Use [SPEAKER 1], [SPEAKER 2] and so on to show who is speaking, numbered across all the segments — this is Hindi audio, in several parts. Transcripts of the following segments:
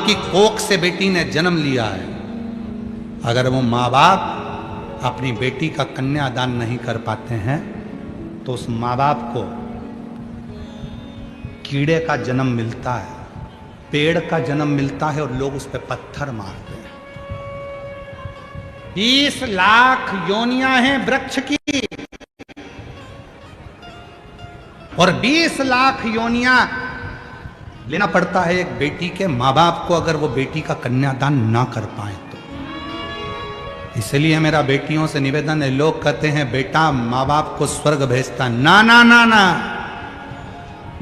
[SPEAKER 1] की कोख से बेटी ने जन्म लिया है, अगर वो माँ बाप अपनी बेटी का कन्यादान नहीं कर पाते हैं तो उस माँ बाप को कीड़े का जन्म मिलता है, पेड़ का जन्म मिलता है और लोग उस पर पत्थर मारते हैं। 20 लाख योनियां हैं वृक्ष की और 20 लाख योनियां लेना पड़ता है एक बेटी के माँ बाप को, अगर वो बेटी का कन्यादान ना कर पाए तो। इसलिए मेरा बेटियों से निवेदन है, लोग कहते हैं बेटा माँ बाप को स्वर्ग भेजता, ना ना ना ना।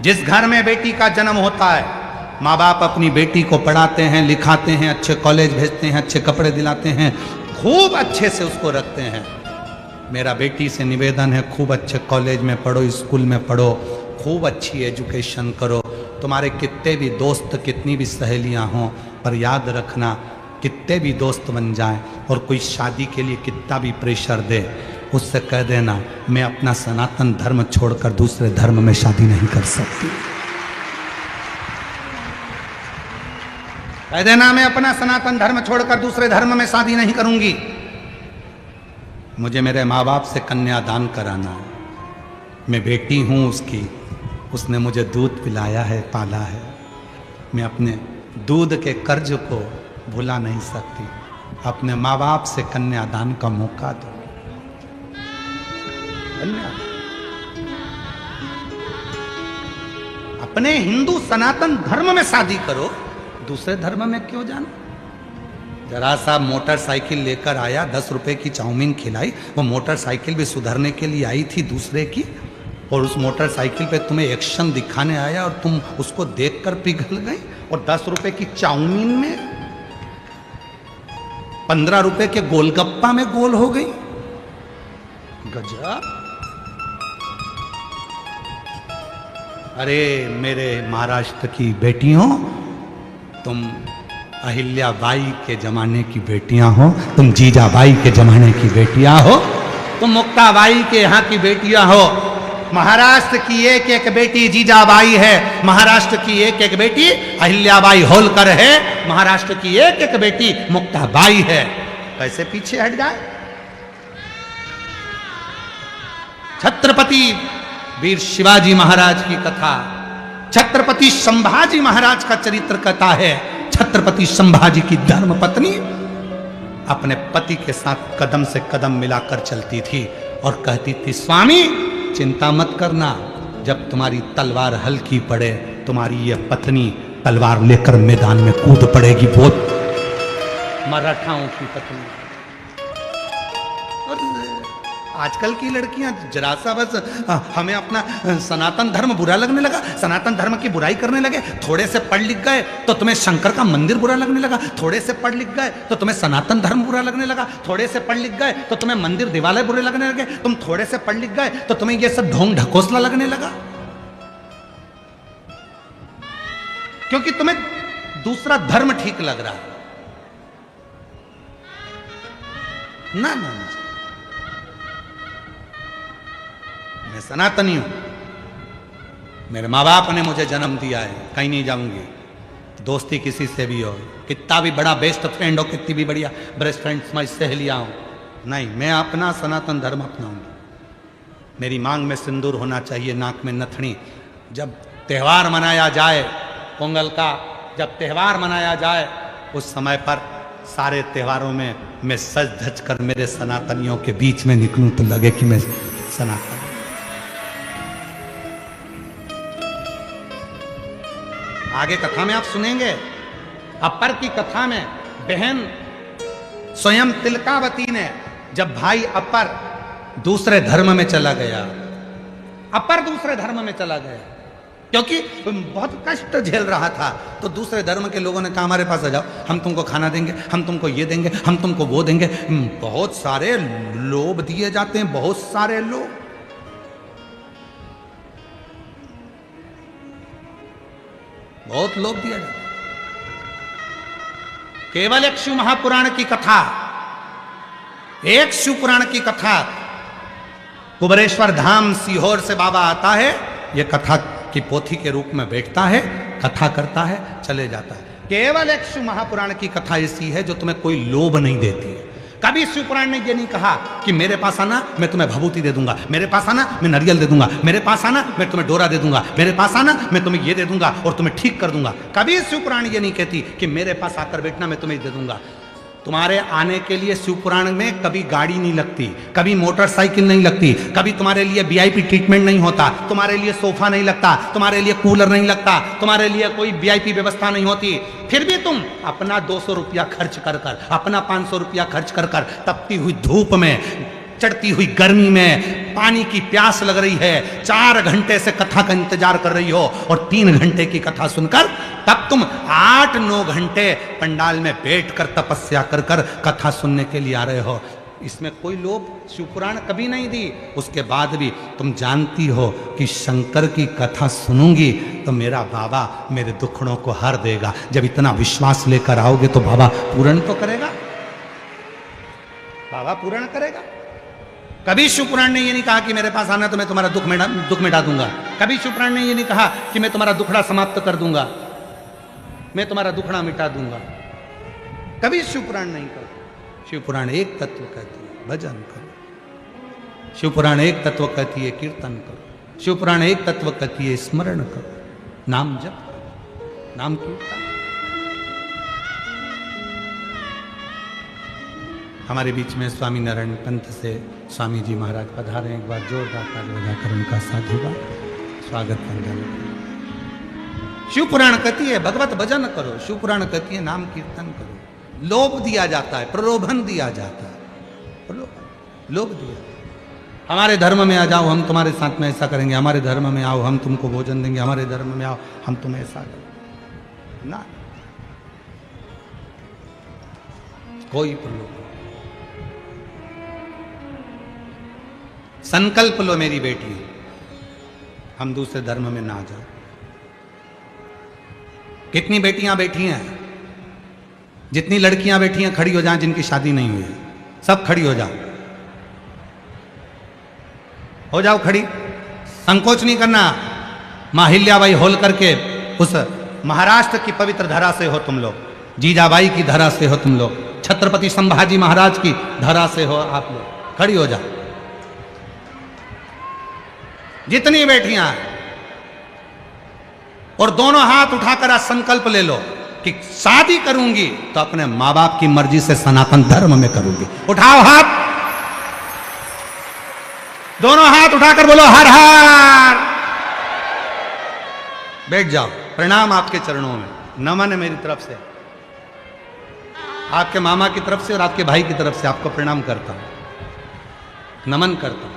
[SPEAKER 1] जिस घर में बेटी का जन्म होता है, माँ बाप अपनी बेटी को पढ़ाते हैं, लिखाते हैं, अच्छे कॉलेज भेजते हैं, अच्छे कपड़े दिलाते हैं, खूब अच्छे से उसको रखते हैं। मेरा बेटी से निवेदन है, खूब अच्छे कॉलेज में पढ़ो, स्कूल में पढ़ो, खूब अच्छी एजुकेशन करो। तुम्हारे कितने भी दोस्त, कितनी भी सहेलियां हों, पर याद रखना, कितने भी दोस्त बन जाएं और कोई शादी के लिए कितना भी प्रेशर दे, उससे कह देना मैं अपना सनातन धर्म छोड़कर दूसरे धर्म में शादी नहीं कर सकती। कह देना मैं अपना सनातन धर्म छोड़कर दूसरे धर्म में शादी नहीं करूंगी। मुझे मेरे माँ बाप से कन्यादान कराना है, मैं बेटी हूं उसकी, उसने मुझे दूध पिलाया है, पाला है, मैं अपने दूध के कर्ज को भुला नहीं सकती। अपने माँ बाप से कन्यादान का मौका दो। अपने हिंदू सनातन धर्म में शादी करो, दूसरे धर्म में क्यों जाना। जरा सा मोटरसाइकिल लेकर आया, 10 रुपए की चाउमीन खिलाई, वो मोटरसाइकिल भी सुधरने के लिए आई थी दूसरे की, और उस मोटरसाइकिल पे तुम्हें एक्शन दिखाने आया और तुम उसको देखकर पिघल गई, और 10 रुपए की चाउमीन में 15 रुपए के गोलगप्पा में गोल हो गई। गजब। अरे मेरे महाराष्ट्र की बेटियों, तुम अहिल्याबाई के जमाने की बेटियां हो, तुम जीजाबाई के जमाने की बेटियां हो, तुम मुक्ताबाई के यहाँ की बेटियां हो। महाराष्ट्र की एक एक बेटी जीजाबाई है, महाराष्ट्र की एक एक बेटी अहिल्याबाई होलकर है, महाराष्ट्र की एक एक बेटी मुक्ताबाई है। कैसे पीछे हट जाए। छत्रपति वीर शिवाजी महाराज की कथा, छत्रपति संभाजी महाराज का चरित्र कहता है, छत्रपति संभाजी की धर्म पत्नी अपने पति के साथ कदम से कदम मिलाकर चलती थी और कहती थी, स्वामी चिंता मत करना, जब तुम्हारी तलवार हल्की पड़े, तुम्हारी ये पत्नी तलवार लेकर मैदान में कूद पड़ेगी। वो मराठाओं की पत्नी। और आजकल की लड़कियां जरा सा बस हमें अपना सनातन धर्म बुरा लगने लगा, सनातन धर्म की बुराई करने लगे। थोड़े से पढ़ लिख गए तो तुम्हें शंकर का मंदिर बुरा लगने लगा, थोड़े से पढ़ लिख गए तो तुम्हें सनातन धर्म बुरा लगने लगा, थोड़े से पढ़ लिख गए तो तुम्हें मंदिर देवालय बुरे लगने लगे, तुम थोड़े से पढ़ लिख गए तो तुम्हें यह सब ढोंग ढकोसला लगने लगा, क्योंकि तुम्हें दूसरा धर्म ठीक लग रहा है। ना ना, मैं सनातनी हूं, मेरे माँ बाप ने मुझे जन्म दिया है, कहीं नहीं जाऊंगी। दोस्ती किसी से भी हो, कितना भी बड़ा बेस्ट फ्रेंड हो, कितनी भी बढ़िया बेस्ट फ्रेंड मैं सहेलियां हो, नहीं, मैं अपना सनातन धर्म अपनाऊंगी। मेरी मांग में सिंदूर होना चाहिए, नाक में नथनी। जब त्यौहार मनाया जाए पोंगल का, जब त्यौहार मनाया जाए उस समय पर सारे त्योहारों में मैं सज धज कर मेरे सनातनियों के बीच में निकलूं तो लगे कि मैं सनातन। आगे कथा में आप सुनेंगे, अपर की कथा में बहन स्वयं तिलकावती ने, जब भाई अपर दूसरे धर्म में चला गया, अपर दूसरे धर्म में चला गया क्योंकि बहुत कष्ट झेल रहा था, तो दूसरे धर्म के लोगों ने कहा हमारे पास आ जाओ, हम तुमको खाना देंगे, हम तुमको ये देंगे, हम तुमको वो देंगे। बहुत सारे लोभ दिए जाते हैं, बहुत सारे लोग। बहुत लोभ दिया जाता है। केवल एक शिव महापुराण की कथा, एक शिव पुराण की कथा, कुबरेश्वर धाम सीहोर से बाबा आता है, यह कथा की पोथी के रूप में बैठता है, कथा करता है, चले जाता है। केवल एक शिव महापुराण की कथा ऐसी है जो तुम्हें कोई लोभ नहीं देती है। कभी शिव पुराण ने ये नहीं कहा कि मेरे पास आना मैं तुम्हें भभूति दे दूंगा, मेरे पास आना मैं नारियल दे दूंगा, मेरे पास आना मैं तुम्हें डोरा दे दूंगा, मेरे पास आना मैं तुम्हें ये दे दूंगा और तुम्हें ठीक कर दूंगा। कभी शिव पुराण ये नहीं कहती कि मेरे पास आकर बैठना मैं तुम्हें दे दूंगा। तुम्हारे आने के लिए शिव पुराण में कभी गाड़ी नहीं लगती, कभी मोटरसाइकिल नहीं लगती, कभी तुम्हारे लिए वीआईपी ट्रीटमेंट नहीं होता, तुम्हारे लिए सोफा नहीं लगता, तुम्हारे लिए कूलर नहीं लगता, तुम्हारे लिए कोई वीआईपी व्यवस्था नहीं होती। फिर भी तुम अपना 200 रुपया खर्च कर कर, अपना 500 रुपया खर्च कर कर तपती हुई धूप में, चढ़ती हुई गर्मी में, पानी की प्यास लग रही है, 4 घंटे से कथा का इंतजार कर रही हो और 3 घंटे की कथा सुनकर तब तुम 8-9 घंटे पंडाल में बैठकर तपस्या कर कर कथा सुनने के लिए आ रहे हो। इसमें कोई लोभ शिवपुराण कभी नहीं दी। उसके बाद भी तुम जानती हो कि शंकर की कथा सुनूंगी तो मेरा बाबा मेरे दुखड़ों को हर देगा। जब इतना विश्वास लेकर आओगे तो बाबा पूर्ण तो करेगा, बाबा पूर्ण करेगा। कभी शिवपुराण ने ये नहीं कहा कि मेरे पास आना तो मैं तुम्हारा दुख मिटा दूंगा। कभी शिवपुराण ने ये नहीं कहा कि मैं तुम्हारा दुखड़ा समाप्त कर दूंगा, मैं तुम्हारा दुखड़ा मिटा दूंगा। कभी शिवपुराण नहीं कहा। शिवपुराण एक तत्व कहती है भजन करो, शिवपुराण एक तत्व कहती है कीर्तन करो, शिवपुराण एक तत्व कहती है स्मरण करो, नाम जप करो, नाम कीर्तन। हमारे बीच में स्वामी नारायण पंथ से स्वामी जी महाराज पधारे। एक बार जोरदार ताली बजाकर उनका साधुवाद स्वागत वंदन। शिवपुराण कहती है भगवत भजन करो, शिवपुराण कहती है नाम कीर्तन करो। लोभ दिया जाता है, प्रलोभन दिया जाता है, लोभ दिया। हमारे धर्म में आ जाओ हम तुम्हारे साथ में ऐसा करेंगे, हमारे धर्म में आओ हम तुमको भोजन देंगे, हमारे धर्म में आओ हम तुम्हें ऐसा करेंगे ना। कोई प्रलोभन। संकल्प लो मेरी बेटी, हम दूसरे धर्म में ना जाओ। कितनी बेटियां बैठी हैं, जितनी लड़कियां बैठी हैं खड़ी हो जाएं, जिनकी शादी नहीं हुई है सब खड़ी हो जाओ खड़ी। संकोच नहीं करना। माहिल्याबाई होलकर के उस महाराष्ट्र की पवित्र धरा से हो तुम लोग, जीजाबाई की धरा से हो तुम लोग, छत्रपति संभाजी महाराज की धरा से हो आप लोग। खड़ी हो जाओ जितनी बेटियां, और दोनों हाथ उठाकर आज संकल्प ले लो कि शादी करूंगी तो अपने मां बाप की मर्जी से सनातन धर्म में करूंगी। उठाओ हाथ, दोनों हाथ उठाकर बोलो हर हर। बैठ जाओ। प्रणाम आपके चरणों में, नमन है मेरी तरफ से, आपके मामा की तरफ से और आपके भाई की तरफ से आपको प्रणाम करता हूं, नमन करता हूं।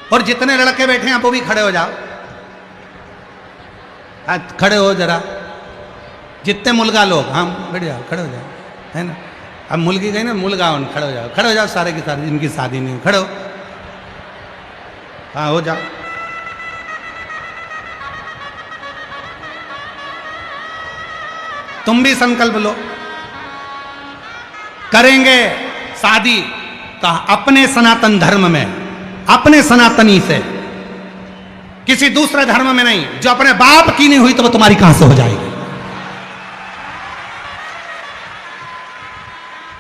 [SPEAKER 1] और जितने लड़के बैठे हैं वो भी खड़े हो जाओ। खड़े हो जरा, जितने मुलगा लोग, हाँ बैठ जाओ, खड़े हो जाओ, है ना। अब मुलगी गई ना, मुलगा उन खड़े हो जाओ, खड़े हो जाओ सारे के सारे जिनकी शादी नहीं, खड़े हो, हाँ हो जाओ। तुम भी संकल्प लो, करेंगे शादी तो अपने सनातन धर्म में, अपने सनातनी से, किसी दूसरे धर्म में नहीं। जो अपने बाप की नहीं हुई तो वो तुम्हारी कहां से हो जाएगी।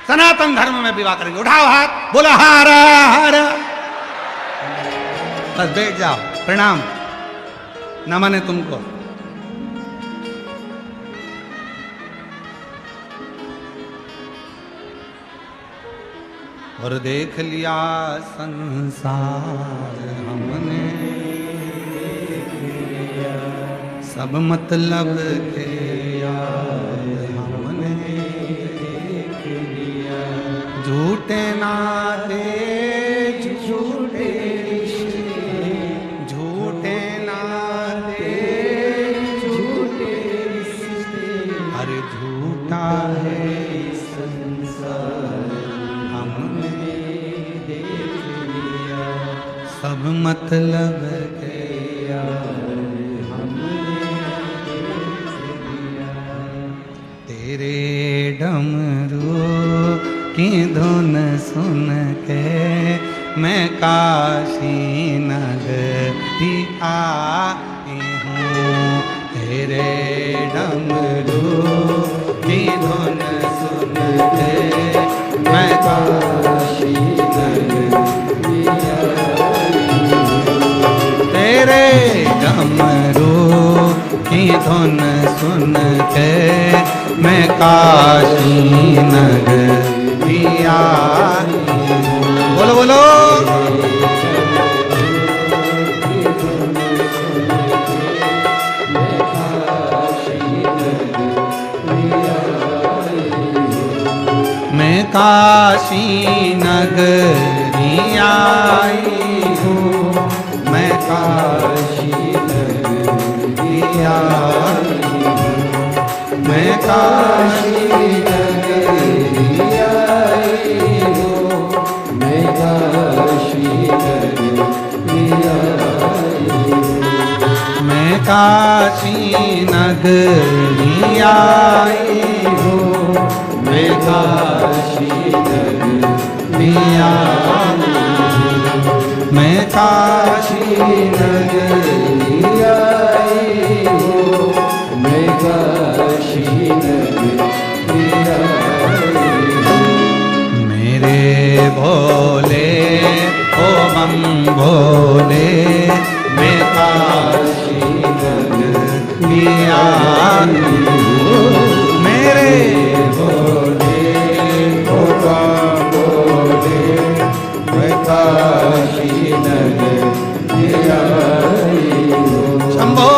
[SPEAKER 1] सनातन धर्म में विवाह करेंगे। उठाओ हाथ, बोला हारा हारा, बस बैठ जाओ। प्रणाम, नमन है तुमको। और देख लिया संसार हमने, सब मतलब के यार हमने, झूठे नाते झूठे रिश्ते, झूठे नाते झूठे रिश्ते, अरे झूठा है संसार हमने देख लिया, सब मतलब के यार हमने देख लिया। तेरे डमरू की धुन सुन के मैं काशी नगरी आई हूँ। तेरे डमरू की धुन सुन के मैं काशी नगरी आई हूँ। तेरे डमरू की धुन सुन के मैं काशी नगरी आई हूँ। बोलो बोलो। मैं काशी नगरी आई हूँ। मैं काशी नगरी आई हूँ। मैं काशी नगरी आई हूँ। मैं काशी नगरी आई हूँ। मैं काशी नगरी आई हूँ। मैं काशी नगरी आई हूँ। मैं काशी नगरी आई हूँ। मैं काशी नगरी आई हूँ। मेरे भोले ओ बम भोले मैं काशी नगरी आई हूँ। मेरे भोले ओ बम भोले मैं काशी नगरी आई हूँ। शंभो।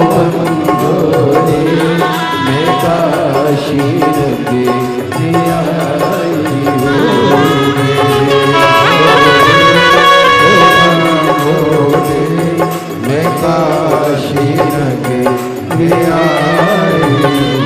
[SPEAKER 2] आई हूँ। काशी नगरी आई हूँ।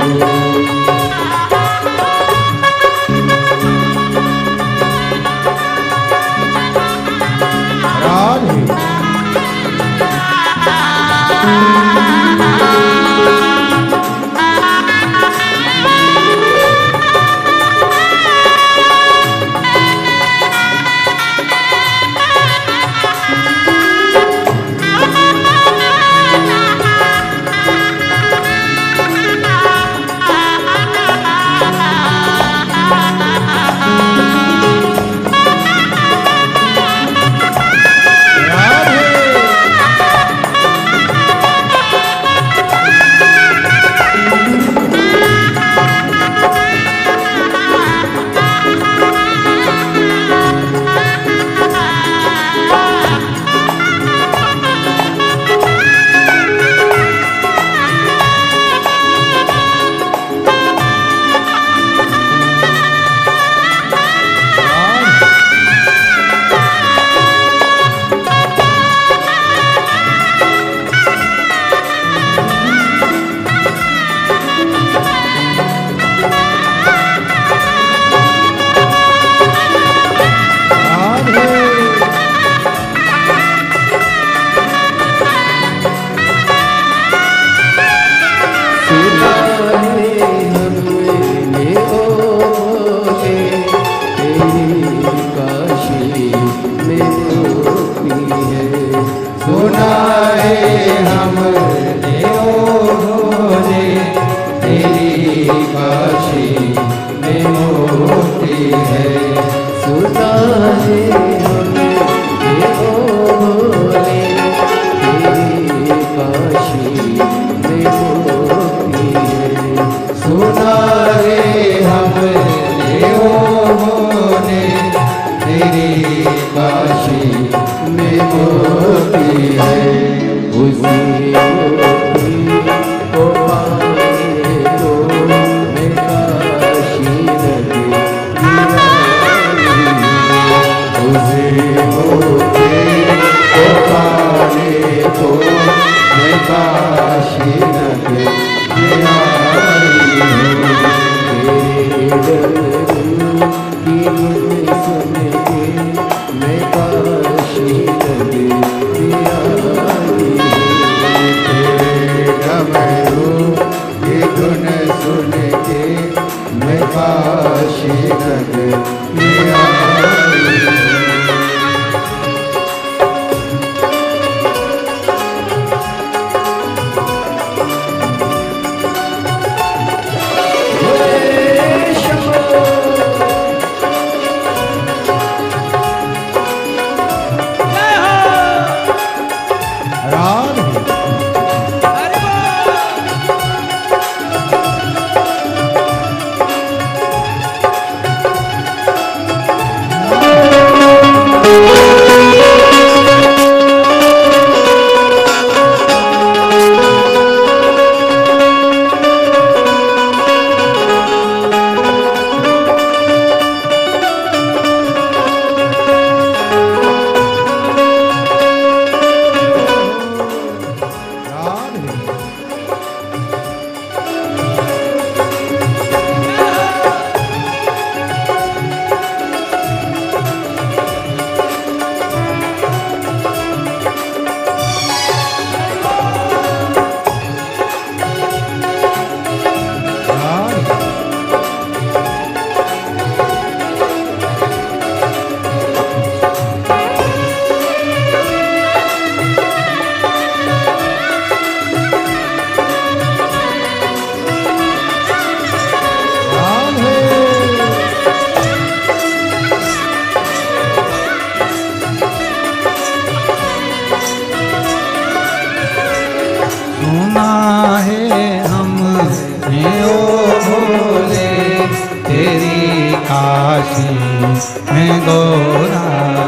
[SPEAKER 1] में गोरा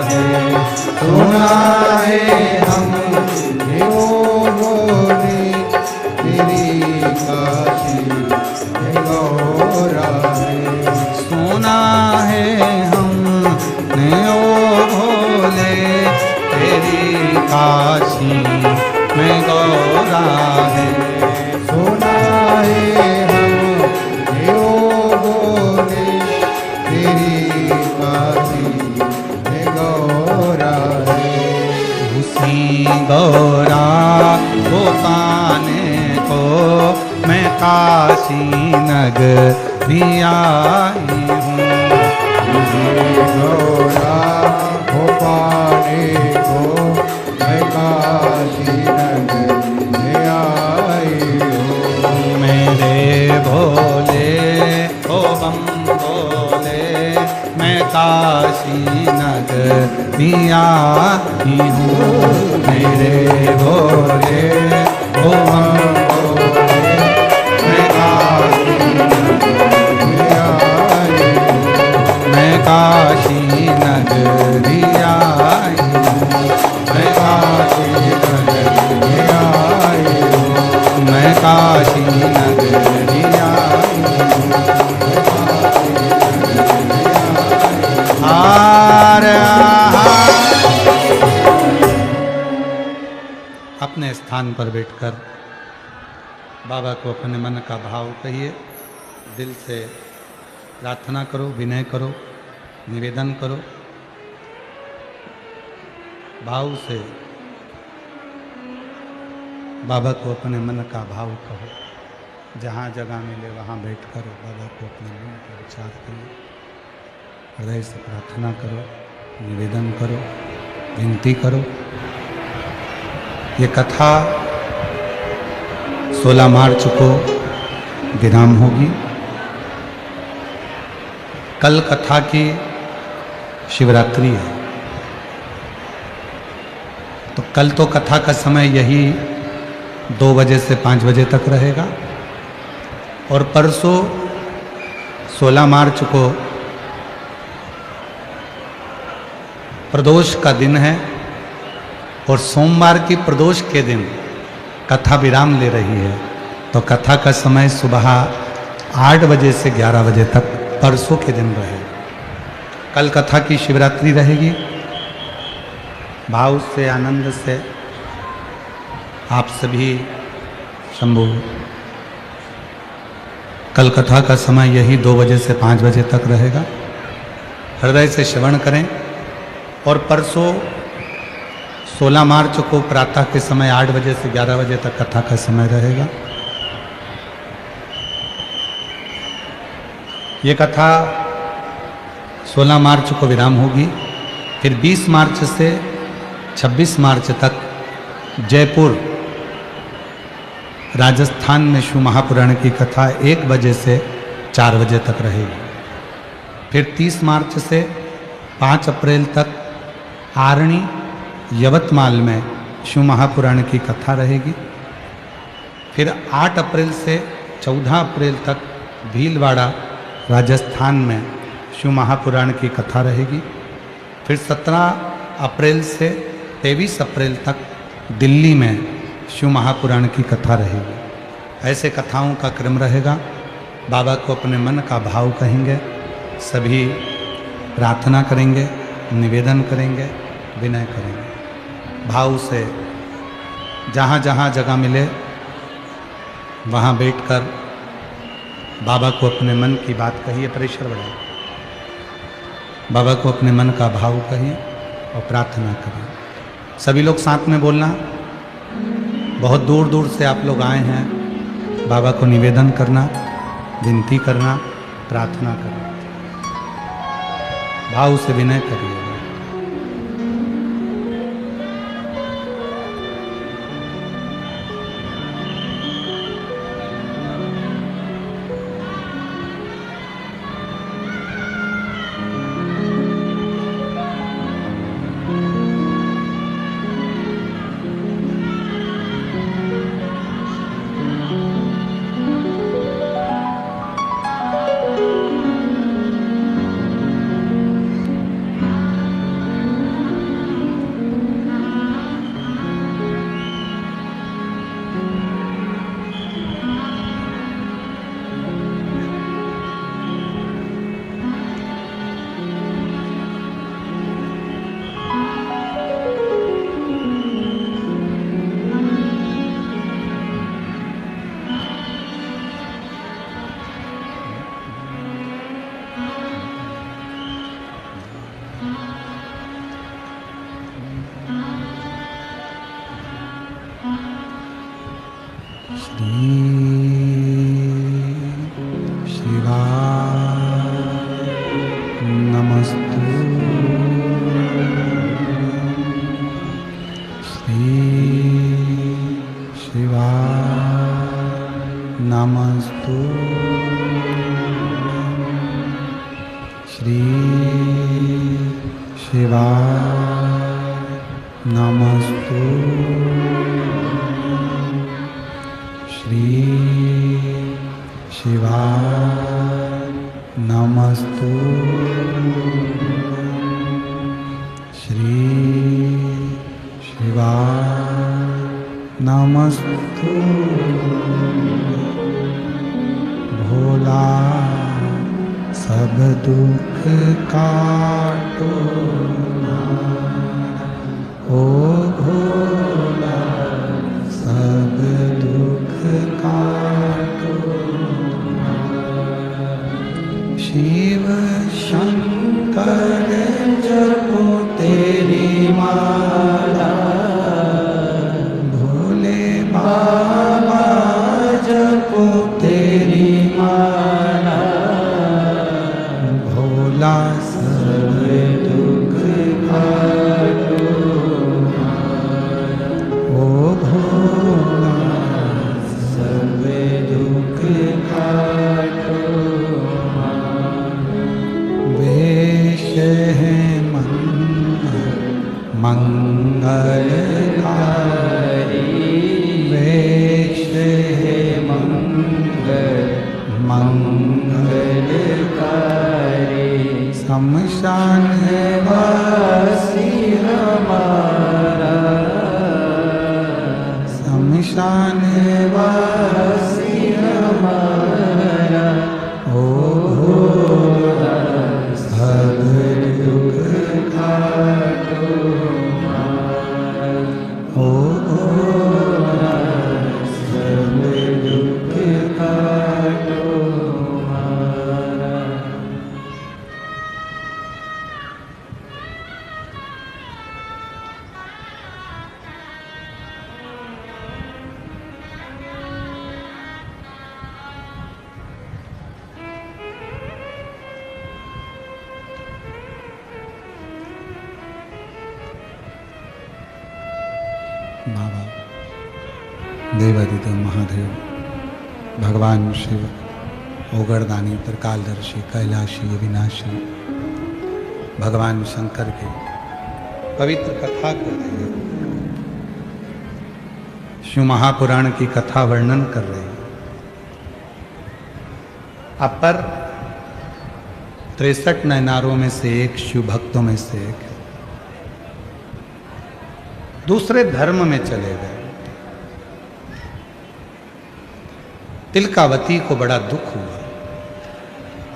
[SPEAKER 1] है, सुना है हमने वो बोले तेरी काशी में गोरा है, सुना है हमने वो बोले तेरी काशी में गोरा है।
[SPEAKER 2] सुना है हम योगों ने तेरी काशी में गौरा है।
[SPEAKER 1] उसी गौरा को पाने को मैं काशी नगरी आई हूँ।
[SPEAKER 2] गौरा हो पाने को मैं काशी नगर में आई हूँ।
[SPEAKER 1] मेरे भोले ओ बम भोले मैं काशी नगरी आई हूँ। मेरे भोले ओ बम भोले मैं काशी
[SPEAKER 2] में आई हूँ।
[SPEAKER 1] मैं काशी नगरी आई हूँ। मैं काशी
[SPEAKER 2] में आई हूँ।
[SPEAKER 1] मैं काशी नगरी आई हूँ। अपने स्थान पर बैठकर बाबा को अपने मन का भाव कहिए, दिल से प्रार्थना करो, विनय करो, निवेदन करो, भाव से बाबा को अपने मन का भाव कहो। जहाँ जगह मिले वहाँ बैठकर बाबा को अपने मन का विचार करो, हृदय से प्रार्थना करो, निवेदन करो, विनती करो। ये कथा 16 मार्च को विराम होगी। कल कथा की शिवरात्रि है, तो कल तो कथा का समय यही 2 बजे से 5 बजे तक रहेगा। और परसों 16 मार्च को प्रदोष का दिन है और सोमवार की प्रदोष के दिन कथा विराम ले रही है। तो कथा का समय सुबह 8 बजे से 11 बजे तक परसों के दिन रहेगा। कल कथा की शिवरात्रि रहेगी। भाव से, आनंद से आप सभी शंभु, कल कथा का समय यही 2 बजे से 5 बजे तक रहेगा। हृदय से श्रवण करें। और परसों 16 मार्च को प्रातः के समय 8 बजे से 11 बजे तक कथा का समय रहेगा। ये कथा 16 मार्च को विराम होगी। फिर 20 मार्च से 26 मार्च तक जयपुर राजस्थान में शिव महापुराण की कथा 1 बजे से 4 बजे तक रहेगी। फिर 30 मार्च से 5 अप्रैल तक आरणी यवतमाल में शिव महापुराण की कथा रहेगी। फिर 8 अप्रैल से 14 अप्रैल तक भीलवाड़ा राजस्थान में शिव महापुराण की कथा रहेगी। फिर 17 अप्रैल से 23 अप्रैल तक दिल्ली में शिव महापुराण की कथा रहेगी। ऐसे कथाओं का क्रम रहेगा। बाबा को अपने मन का भाव कहेंगे, सभी प्रार्थना करेंगे, निवेदन करेंगे, विनय करेंगे। भाव से जहाँ जहाँ जगह मिले वहाँ बैठकर बाबा को अपने मन की बात कहिए, प्रेशर बढ़ाइए। बाबा को अपने मन का भाव कहिए और प्रार्थना करिए। सभी लोग साथ में बोलना। बहुत दूर दूर से आप लोग आए हैं बाबा को निवेदन करना, विनती करना, प्रार्थना करना। भाव से विनय करिए।
[SPEAKER 2] श्री शिवाय नमस्तु श्री शिवाय नमस्तु श्री शिवाय नमस्तु श्री शिवाय नमस्तु श्री शिवाय नमस्तु भोला सब दुख काटो ओ भोला सब दुख काटो शिव शंकर जपो तेरी माला भोले बाबा जपो तेरी माला भोला सब दुख काटो ओ भोला सब दुख काटो वेश है मंगलकारी वेश है मंगलकारी शमशान वासी हमारा शमशान वासी हमारा ओ भोला सब दुख काटो ओ भोला सब दुख काटो बाबा देवादिदेव महादेव भगवान शिव ओगरदानी त्रिकालदर्शी कैलाशी अविनाशी भगवान शंकर के पवित्र कथा कर रहे हैं शिव महापुराण की कथा वर्णन कर रहे हैं अपर 63 नयनारों में से एक शिव भक्तों में से एक दूसरे धर्म में चले गए तिलकावती को बड़ा दुख हुआ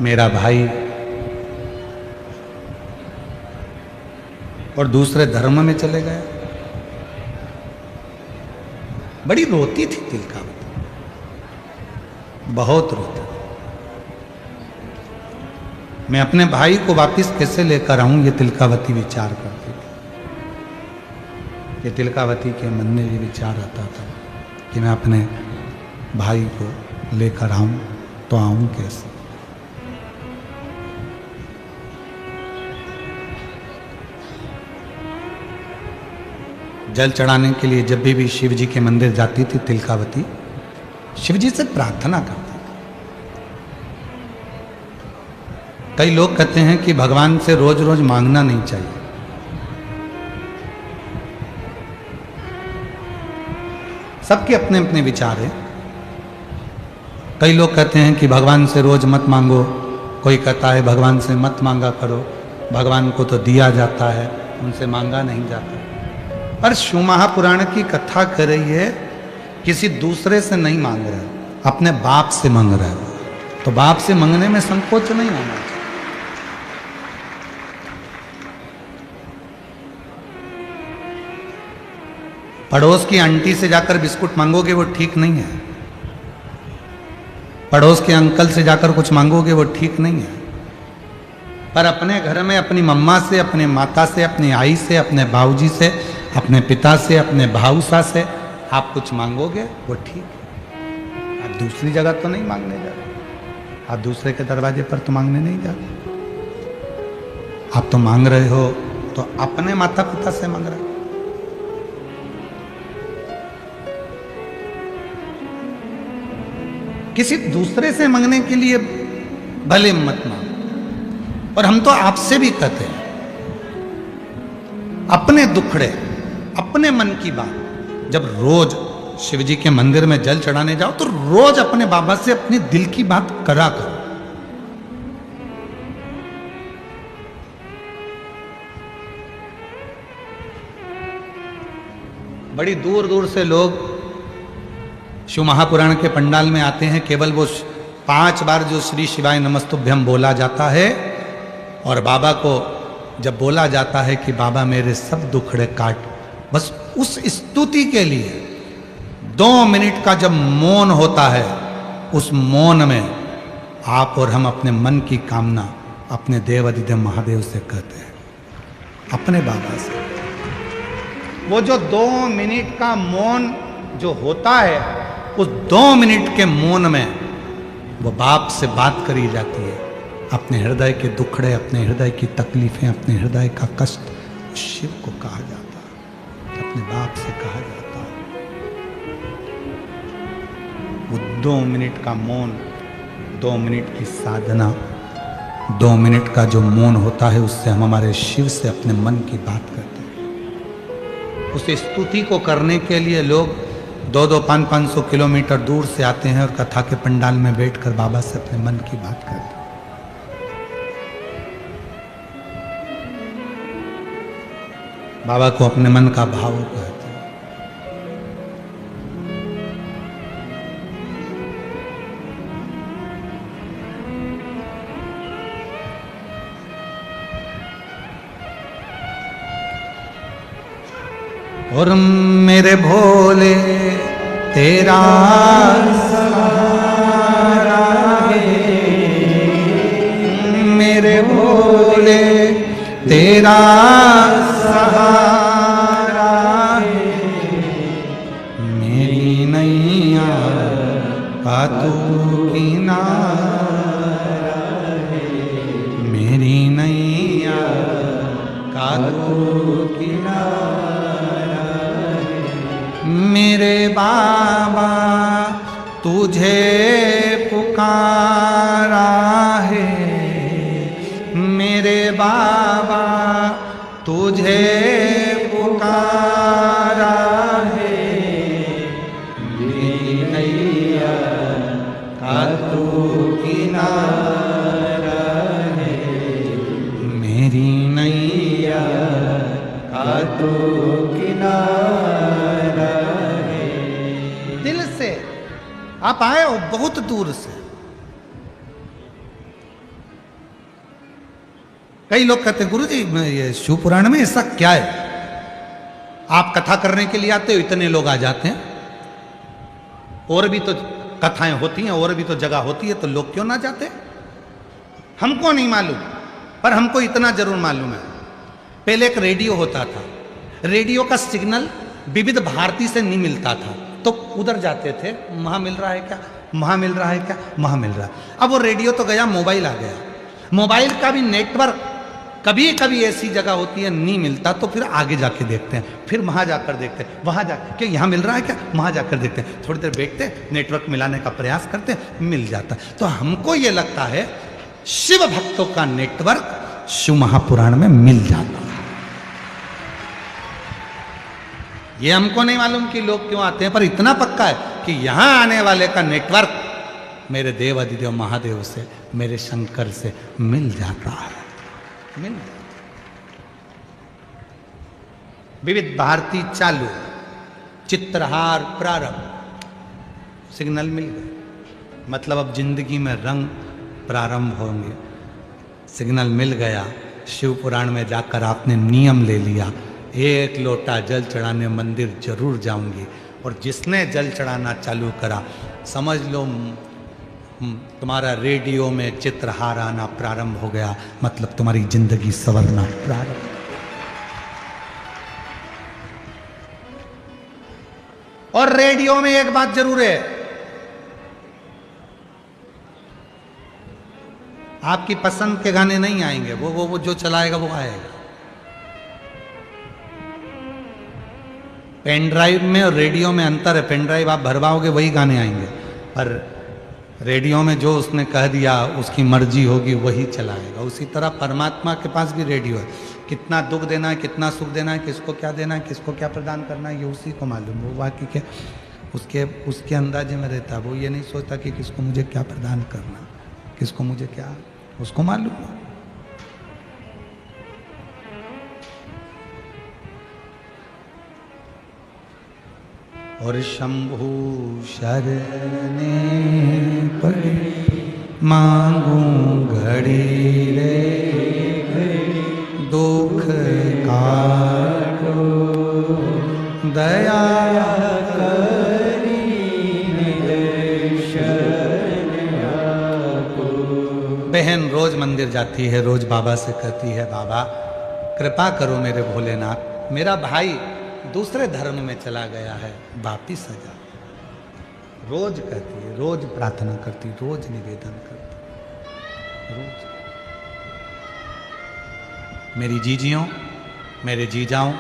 [SPEAKER 2] मेरा भाई और दूसरे धर्म में चले गए बड़ी रोती थी तिलकावती बहुत रोती मैं अपने भाई को वापस कैसे लेकर आऊं ये तिलकावती विचार करती थी कि तिलकावती के मन में ये विचार आता था कि मैं अपने भाई को लेकर आऊं तो आऊं कैसे जल चढ़ाने के लिए जब भी शिव जी के मंदिर जाती थी तिलकावती शिव जी से प्रार्थना करती थी कई लोग कहते हैं कि भगवान से रोज रोज मांगना नहीं चाहिए सबके अपने अपने विचार हैं कई लोग कहते हैं कि भगवान से रोज मत मांगो कोई कहता है भगवान से मत मांगा करो भगवान को तो दिया जाता है उनसे मांगा नहीं जाता पर शिव महापुराण की कथा कर रही है किसी दूसरे से नहीं मांग रहा है अपने बाप से मांग रहा है तो बाप से मांगने में संकोच नहीं होना चाहिए पड़ोस की आंटी से जाकर बिस्कुट मांगोगे वो ठीक नहीं है पड़ोस के अंकल से जाकर कुछ मांगोगे वो ठीक नहीं है पर अपने घर में अपनी मम्मा से अपने माता से अपनी आई से अपने बाबूजी से अपने पिता से अपने भाऊसा से आप कुछ मांगोगे वो ठीक है आप दूसरी जगह तो नहीं मांगने जा रहे, आप दूसरे के दरवाजे पर तो मांगने नहीं जा रहे। आप तो मांग रहे हो तो अपने माता पिता से मांग रहे हो। किसी दूसरे से मांगने के लिए भले मत मांगो। और हम तो आपसे भी कहते हैं, अपने दुखड़े, अपने मन की बात, जब रोज शिव जी के मंदिर में जल चढ़ाने जाओ तो रोज अपने बाबा से अपनी दिल की बात करा करो। बड़ी दूर दूर से लोग शिव महापुराण के पंडाल में आते हैं, केवल वो 5 बार जो श्री शिवाय नमस्तुभ्यम बोला जाता है, और बाबा को जब बोला जाता है कि बाबा मेरे सब दुखड़े काट, बस उस स्तुति के लिए 2 मिनट का जब मौन होता है, उस मौन में आप और हम अपने मन की कामना अपने देव अधिदेव महादेव से कहते हैं, अपने बाबा से। वो जो 2 मिनट का मौन जो होता है, उस 2 मिनट के मौन में वो बाप से बात करी जाती है, अपने हृदय के दुखड़े, अपने हृदय की तकलीफें, अपने हृदय का कष्ट शिव को कहा जाता है, अपने बाप से कहा जाता है। वो 2 मिनट का मौन, 2 मिनट की साधना, 2 मिनट का जो मौन होता है, उससे हम हमारे शिव से अपने मन की बात करते हैं। उस स्तुति को करने के लिए लोग 200, 500 किलोमीटर दूर से आते हैं और कथा के पंडाल में बैठकर बाबा से अपने मन की बात करते हैं। बाबा को अपने मन का भाव कहते हैं। और मेरे भोले तेरा सहारा है, मेरे भोले तेरा सहारा है, मेरी नैया का तू किनारा है, मेरी नैया का तू किनारा है। मेरे बाबा तुझे पुकारा है, मेरे बाबा तुझे पुकारा है, मेरी नैया का तू किनारा है, मेरी नैया का तू किनारा है। दिल से आप आए हो बहुत दूर से। कई लोग कहते हैं गुरुजी ये शिव पुराण में ऐसा क्या है, आप कथा करने के लिए आते हो, इतने लोग आ जाते हैं, और भी तो कथाएं होती हैं, और भी तो जगह होती है, तो लोग क्यों ना जाते? हमको नहीं मालूम, पर हमको इतना जरूर मालूम है। पहले एक रेडियो होता था, रेडियो का सिग्नल विविध भारती से नहीं मिलता था, तो उधर जाते थे, वहां मिल रहा है क्या, वहां मिल रहा है क्या, वहां मिल रहा है। अब वो रेडियो तो गया, मोबाइल आ गया, मोबाइल का भी नेटवर्क कभी कभी ऐसी जगह होती है नहीं मिलता, तो फिर आगे जाके देखते हैं, फिर वहां जाकर देखते हैं, वहां जा क्या यहाँ मिल रहा है क्या, वहां जाकर देखते हैं, थोड़ी देर बैठते हैं, नेटवर्क मिलाने का प्रयास करते हैं, मिल जाता है। तो हमको ये लगता है शिव भक्तों का नेटवर्क शिव महापुराण में मिल जाता है। ये हमको नहीं मालूम कि लोग क्यों आते हैं, पर इतना पक्का है कि यहां आने वाले का नेटवर्क मेरे देव अधिदेव महादेव से, मेरे शंकर से मिल जाता है, मिल जाता। विविध भारती चालू, चित्रहार प्रारंभ, सिग्नल मिल गए, मतलब अब जिंदगी में रंग प्रारंभ होंगे। सिग्नल मिल गया, शिव पुराण में जाकर आपने नियम ले लिया, 1 लोटा जल चढ़ाने मंदिर जरूर जाऊंगी, और जिसने जल चढ़ाना चालू करा, समझ लो तुम्हारा रेडियो में चित्रहार आना प्रारंभ हो गया, मतलब तुम्हारी जिंदगी संवरना प्रारंभ। और रेडियो में एक बात जरूर है, आपकी पसंद के गाने नहीं आएंगे, वो जो चलाएगा वो आएगा। पेन ड्राइव में और रेडियो में अंतर है, पेन ड्राइव आप भरवाओगे वही गाने आएंगे, पर रेडियो में जो उसने कह दिया उसकी मर्जी होगी वही चलाएगा। उसी तरह परमात्मा के पास भी रेडियो है, कितना दुख देना है, कितना सुख देना है, किसको क्या देना है, किसको क्या प्रदान करना है, ये उसी को मालूम। वो बाकी के उसके अंदाजे में रहता है। वो ये नहीं सोचता कि किसको मुझे क्या प्रदान करना, किसको मुझे क्या, उसको मालूम है। और शंभु शरणे पड़े मांगू घड़ी रे दुख काटो दया करी बहन रोज मंदिर जाती है, रोज बाबा से कहती है बाबा कृपा करो मेरे भोलेनाथ, मेरा भाई दूसरे धर्म में चला गया है, वापिस आ जा। रोज कहती है, रोज प्रार्थना करती, रोज निवेदन करती, रोज। मेरी जीजियों, मेरे जीजाओं,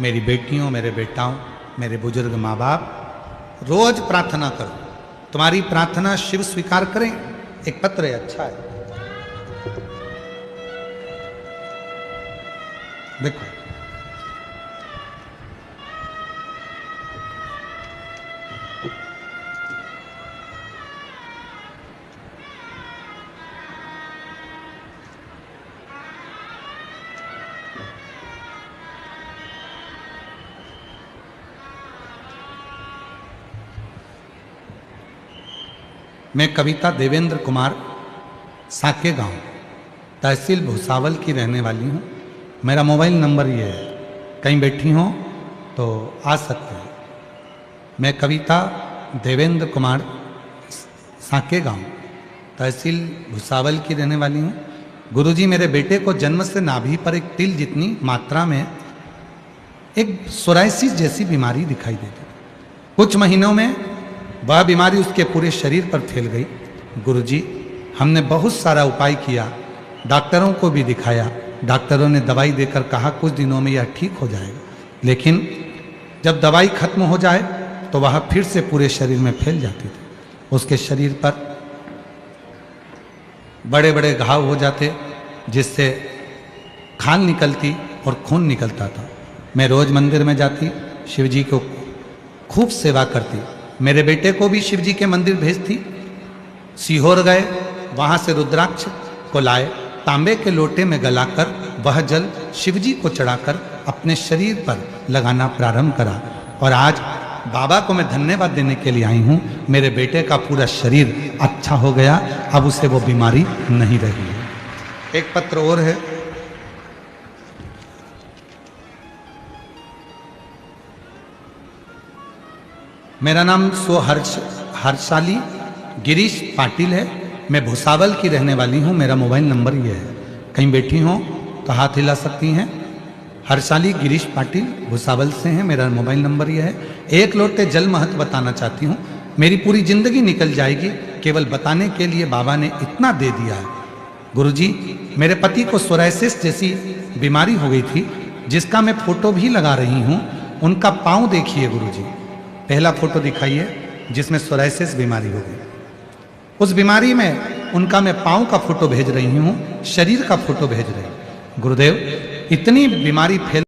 [SPEAKER 2] मेरी बेटियों, मेरे बेटाओं, मेरे बुजुर्ग माँ बाप, रोज प्रार्थना करो, तुम्हारी प्रार्थना शिव स्वीकार करें। एक पत्र है, अच्छा है, देखो। मैं कविता देवेंद्र कुमार साके गांव तहसील भुसावल की रहने वाली हूँ। मेरा मोबाइल नंबर ये है, कहीं बैठी हो तो आ सकते हैं। मैं कविता देवेंद्र कुमार साके गांव तहसील भुसावल की रहने वाली हूँ। गुरुजी मेरे बेटे को जन्म से नाभि पर एक तिल जितनी मात्रा में एक सोराइसिस जैसी बीमारी दिखाई देती। कुछ महीनों में वह बीमारी उसके पूरे शरीर पर फैल गई। गुरुजी हमने बहुत सारा उपाय किया, डॉक्टरों को भी दिखाया, डॉक्टरों ने दवाई देकर कहा कुछ दिनों में यह ठीक हो जाएगा, लेकिन जब दवाई खत्म हो जाए तो वह फिर से पूरे शरीर में फैल जाती थी। उसके शरीर पर बड़े बड़े घाव हो जाते जिससे खाल निकलती और खून निकलता था। मैं रोज मंदिर में जाती, शिवजी को खूब सेवा करती, मेरे बेटे को भी शिवजी के मंदिर भेजती। सीहोर गए, वहां से रुद्राक्ष को लाए, तांबे के लोटे में गलाकर वह जल शिवजी को चढ़ाकर अपने शरीर पर लगाना प्रारंभ करा। और आज बाबा को मैं धन्यवाद देने के लिए आई हूँ। मेरे बेटे का पूरा शरीर अच्छा हो गया, अब उसे वो बीमारी नहीं रही है। एक पत्र और है, मेरा नाम हर्षाली गिरीश पाटिल है। मैं भुसावल की रहने वाली हूँ। मेरा मोबाइल नंबर ये है, कहीं बैठी हो तो हाथ हिला सकती हैं। हर्षाली गिरीश पाटिल भुसावल से हैं। मेरा मोबाइल नंबर ये है। एक लोटे जल महत्व बताना चाहती हूँ। मेरी पूरी जिंदगी निकल जाएगी केवल बताने के लिए, बाबा ने इतना दे दिया है। गुरुजी मेरे पति को सोराइसिस जैसी बीमारी हो गई थी, जिसका मैं फोटो भी लगा रही हूँ। उनका पाँव देखिए गुरुजी, पहला फोटो दिखाइए जिसमें सोराइसिस बीमारी हो गई। उस बीमारी में उनका मैं पाँव का फोटो भेज रही हूँ, शरीर का फोटो भेज रही हूँ। गुरुदेव इतनी बीमारी फैल